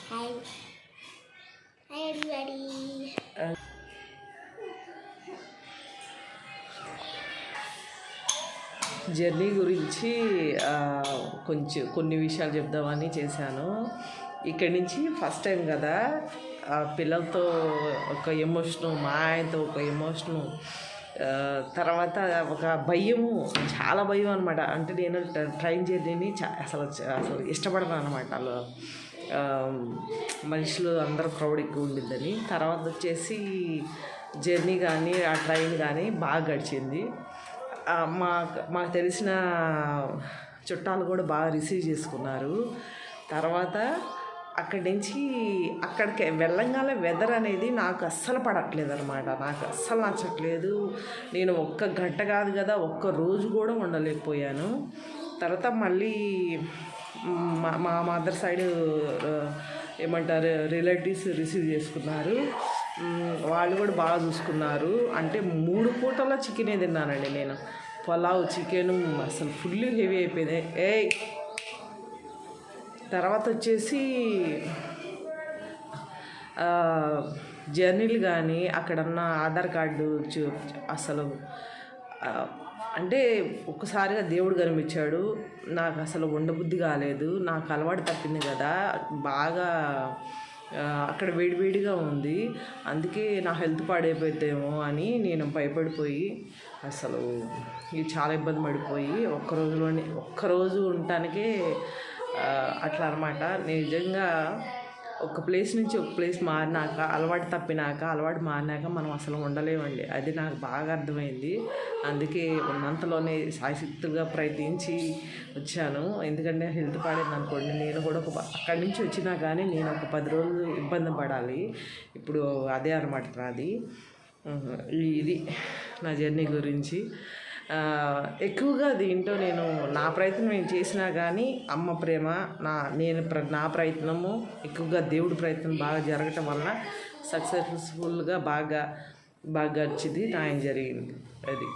Hi. Hi everybody. Journey గురించి కొన్ని విషయాలు చెప్దామని చేశాను. ఇక్కడి నుంచి ఫస్ట్ టైం కదా, పిల్లలతో ఒక ఎమోషను, మా ఆయనతో ఒక ఎమోషను, తర్వాత ఒక భయము, చాలా భయం అనమాట. అంటే నేను ట్రైన్ జర్నీని అసలు ఇష్టపడతాను అనమాట. అలా మనుషులు అందరూ క్రౌడ్ ఎక్కువ ఉండిద్దని. తర్వాత వచ్చేసి జర్నీ కానీ ఆ ట్రైన్ కానీ బాగా గడిచింది. మాకు తెలిసిన చుట్టాలు కూడా బాగా రిసీవ్ చేసుకున్నారు. తర్వాత అక్కడి నుంచి అక్కడికి వెళ్ళంగానే వెదర్ అనేది నాకు అస్సలు పడట్లేదు అనమాట. నాకు అస్సలు నచ్చట్లేదు. నేను ఒక్క గంట కాదు కదా, ఒక్క రోజు కూడా ఉండలేకపోయాను. తర్వాత మళ్ళీ మా మదర్ సైడ్ ఏమంటారు రిలేటివ్స్ రిసీవ్ చేసుకున్నారు. వాళ్ళు కూడా బాగా చూసుకున్నారు. అంటే 3 పూటల్లో చికెనే తిన్నానండి నేను. పులావ్, చికెను అసలు ఫుల్ హెవీ అయిపోయింది. తర్వాత వచ్చేసి జర్నీలు కానీ అక్కడన్న ఆధార్ కార్డు అసలు అంటే ఒక్కసారిగా దేవుడు కనిపించాడు. నాకు అసలు ఉండబుద్ధి కాలేదు. నాకు అలవాటు తప్పింది కదా, బాగా అక్కడ వేడివేడిగా ఉంది. అందుకే నా హెల్త్ పాడైపోతేమో అని నేను భయపడిపోయి అసలు ఇది చాలా ఇబ్బంది పడిపోయి ఒక్కరోజు ఉండటానికే అట్లా అనమాట. నిజంగా ఒక ప్లేస్ నుంచి ఒక ప్లేస్ మారినాక, అలవాటు మారినాక మనం అసలు ఉండలేమండి. అది నాకు బాగా అర్థమైంది. అందుకే ఉన్నంతలోనే శాయశక్తులుగా ప్రయత్నించి వచ్చాను. ఎందుకంటే హెల్త్ పాడైంది అనుకోండి, నేను కూడా అక్కడి నుంచి వచ్చినా కానీ నేను ఒక 10 రోజులు ఇబ్బంది పడాలి. ఇప్పుడు అదే అనమాట నాది. ఇది నా జర్నీ గురించి. ఎక్కువగా దీంట్లో నేను నా ప్రయత్నం నేను చేసినా కానీ అమ్మ ప్రేమ, నా ప్రయత్నము ఎక్కువగా దేవుడి ప్రయత్నం బాగా జరగటం వలన సక్సెస్ఫుల్గా బాగా గడిచింది. న్యాయం జరిగింది. అది